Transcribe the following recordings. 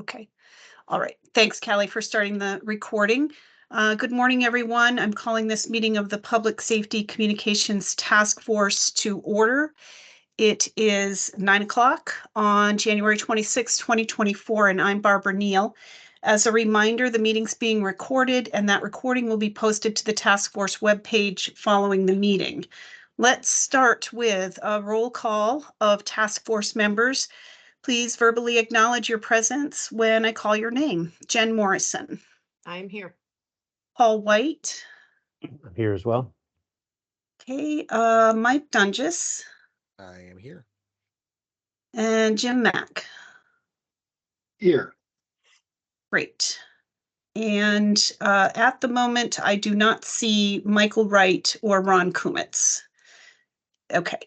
Okay. All right. Thanks, Callie, for starting the recording. Good morning, everyone. I'm calling this meeting of the Public Safety Communications Task Force to order. It is 9 o'clock on January 26, 2024, and I'm Barbara Neal. As a reminder, the meeting's being recorded, and that recording will be posted to the task force webpage following the meeting. Let's start with a roll call of task force members. Please verbally acknowledge your presence when I call your name. Jen Morrison. I'm here. Paul White. I'm here as well. Okay, Mike Dunges. I am here. And Jim Mack. Here. Great. And at the moment, I do not see Michael Wright or Ron Kumitz. Okay.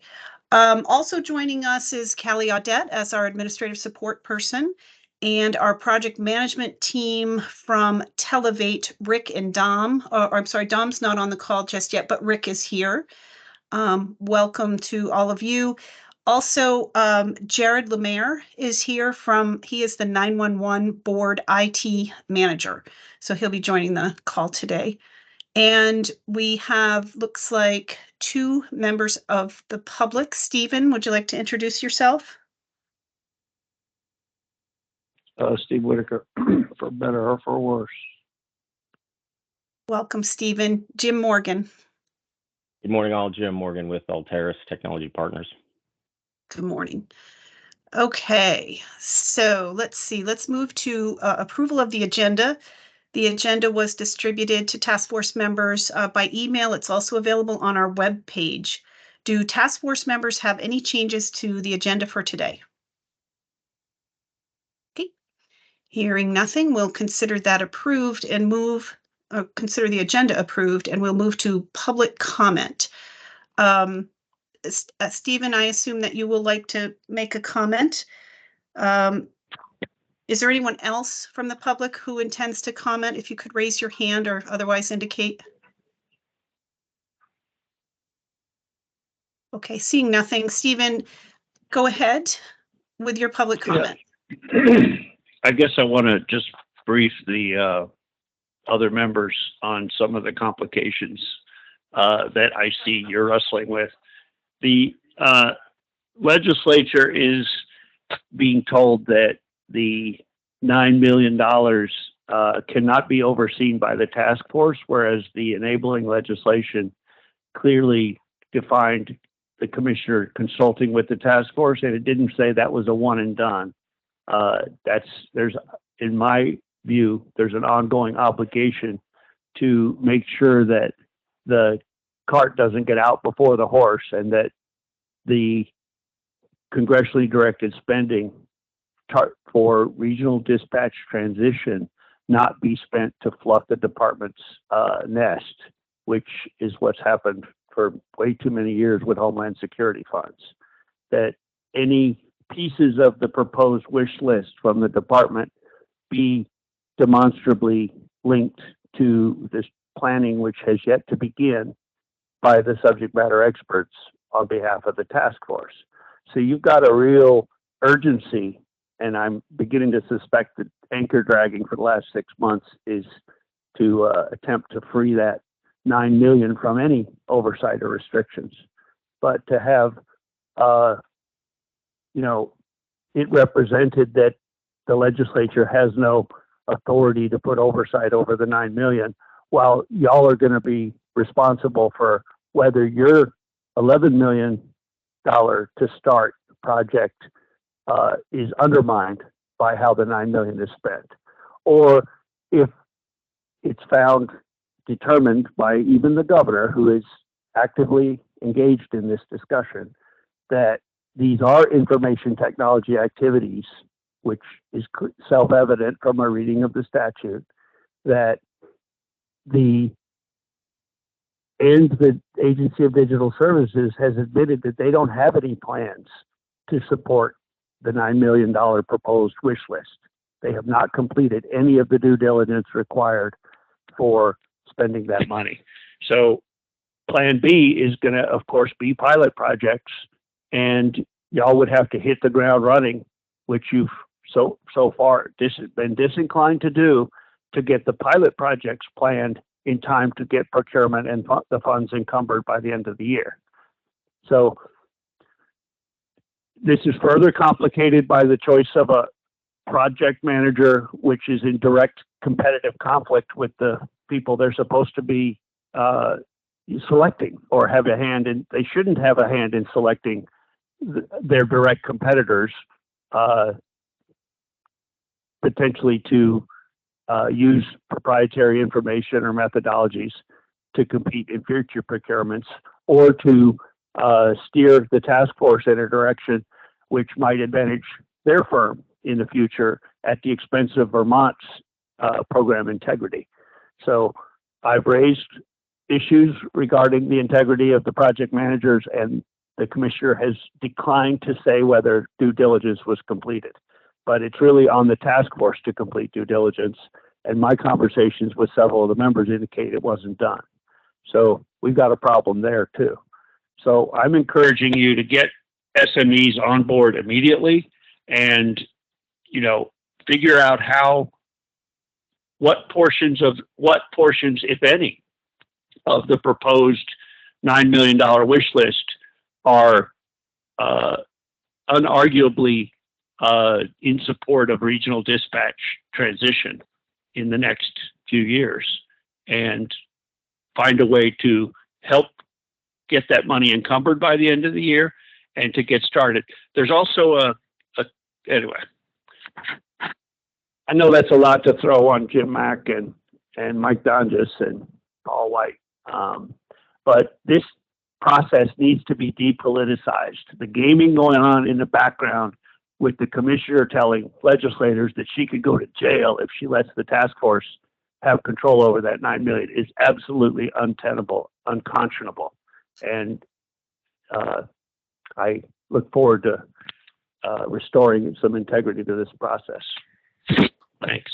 Also joining us is Callie Audette as our administrative support person, and our project management team from Televate, Rick and Dom. I'm sorry, Dom's not on the call just yet, but Rick is here. Welcome to all of you. Also, Jared Lemaire is here he is the 911 board IT manager. So he'll be joining the call today. And we have, looks like, 2 members of the public. Stephen, would you like to introduce yourself? Steve Whitaker, for better or for worse. Welcome, Stephen. Jim Morgan. Good morning, all. Jim Morgan with Alteris Technology Partners. Good morning. Okay, so let's see. Let's move to approval of the agenda. The agenda was distributed to task force members by email. It's also available on our web page. Do task force members have any changes to the agenda for today? Okay, hearing nothing, we'll consider that approved and consider the agenda approved, and we'll move to public comment. Stephen, I assume that you will like to make a comment. Is there anyone else from the public who intends to comment? If you could raise your hand or otherwise indicate. Okay, seeing nothing. Stephen, go ahead with your public comment. Yeah. I guess I want to just brief the other members on some of the complications that I see you're wrestling with. The legislature is being told that the $9 million cannot be overseen by the task force, whereas the enabling legislation clearly defined the commissioner consulting with the task force, and it didn't say that was a one and done. In my view, there's an ongoing obligation to make sure that the cart doesn't get out before the horse, and that the congressionally directed spending for regional dispatch transition not be spent to fluff the department's nest, which is what's happened for way too many years with Homeland Security funds. That any pieces of the proposed wish list from the department be demonstrably linked to this planning, which has yet to begin by the subject matter experts on behalf of the task force. So you've got a real urgency, and I'm beginning to suspect that anchor dragging for the last 6 months is to attempt to free that $9 million from any oversight or restrictions. But to have, it represented that the legislature has no authority to put oversight over the $9 million, while y'all are going to be responsible for whether your $11 million to start project is undermined by how the $9 million is spent, or if it's determined by even the governor, who is actively engaged in this discussion, that these are information technology activities, which is self-evident from a reading of the statute, that the Agency of Digital Services has admitted that they don't have any plans to support the $9 million proposed wish list. They have not completed any of the due diligence required for spending that money. So plan B is going to, of course, be pilot projects, and y'all would have to hit the ground running, which you've so far been disinclined to do to get the pilot projects planned in time to get procurement and the funds encumbered by the end of the year. So this is further complicated by the choice of a project manager, which is in direct competitive conflict with the people they're supposed to be selecting or have a hand in. They shouldn't have a hand in selecting their direct competitors, potentially to use proprietary information or methodologies to compete in future procurements, or to steer the task force in a direction which might advantage their firm in the future at the expense of Vermont's program integrity. So I've raised issues regarding the integrity of the project managers, and the commissioner has declined to say whether due diligence was completed. But it's really on the task force to complete due diligence, and my conversations with several of the members indicate it wasn't done. So we've got a problem there too. So I'm encouraging you to get SMEs on board immediately and, you know, figure out what portions, if any, of the proposed $9 million wish list are unarguably in support of regional dispatch transition in the next few years, and find a way to help get that money encumbered by the end of the year and to get started. There's also anyway, I know that's a lot to throw on Jim Mack and Mike Donges and Paul White. But this process needs to be depoliticized. The gaming going on in the background with the commissioner telling legislators that she could go to jail if she lets the task force have control over that $9 million is absolutely untenable, unconscionable. And I look forward to restoring some integrity to this process. Thanks.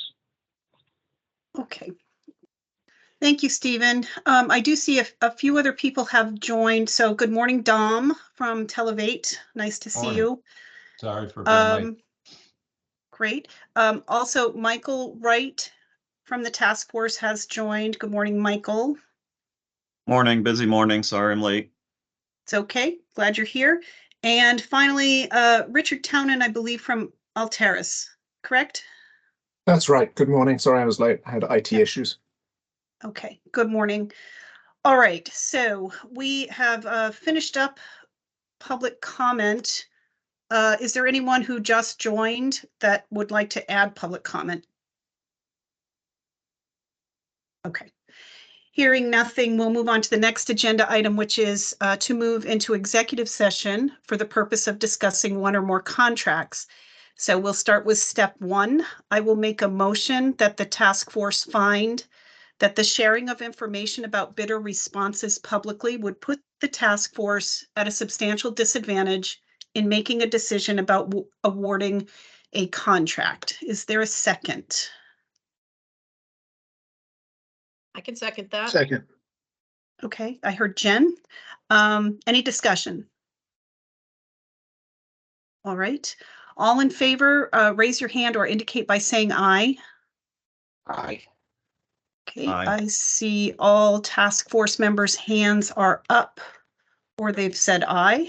Okay. Thank you, Stephen. I do see a few other people have joined. So good morning, Dom from Televate. Nice to see Morning. you. Sorry for being late. Great. Also, Michael Wright from the task force has joined. Good morning, Michael. Morning, busy morning. Sorry I'm late. It's okay. Glad you're here. And finally, Richard Townend, I believe, from Alteris, correct? That's right. Good morning. Sorry I was late. I had IT issues. Okay, good morning. All right, so we have finished up public comment. Is there anyone who just joined that would like to add public comment? Okay. Hearing nothing, we'll move on to the next agenda item, which is to move into executive session for the purpose of discussing one or more contracts. So we'll start with step 1. I will make a motion that the task force find that the sharing of information about bidder responses publicly would put the task force at a substantial disadvantage in making a decision about awarding a contract. Is there a second? I can second that. Second. Okay, I heard Jen. Any discussion? All right. All in favor, raise your hand or indicate by saying aye. Aye. Okay, Aye. I see all task force members' hands are up or they've said aye.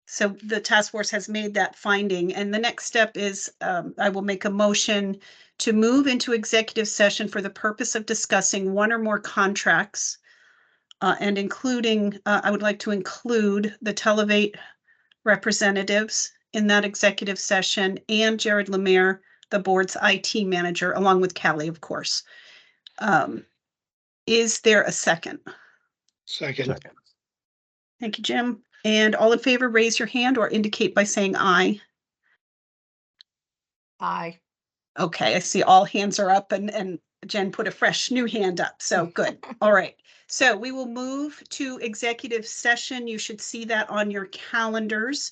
So the task force has made that finding. And the next step is I will make a motion to move into executive session for the purpose of discussing one or more contracts and including, I would like to include the Televate representatives in that executive session and Jared Lemire, the board's IT manager, along with Callie, of course. Is there a second? Second. Thank you, Jim. And all in favor, raise your hand or indicate by saying aye. Aye. Okay, I see all hands are up and Jen put a fresh new hand up. So good. All right. So we will move to executive session. You should see that on your calendars.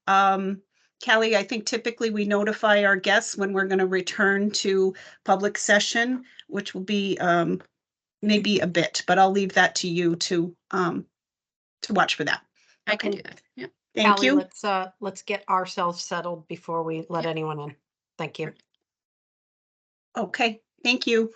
Callie, I think typically we notify our guests when we're going to return to public session, which will be maybe a bit, but I'll leave that to you to watch for that. I can do that. Yeah. Thank Ally, you. let's get ourselves settled before we let anyone in. Thank you. Okay, thank you.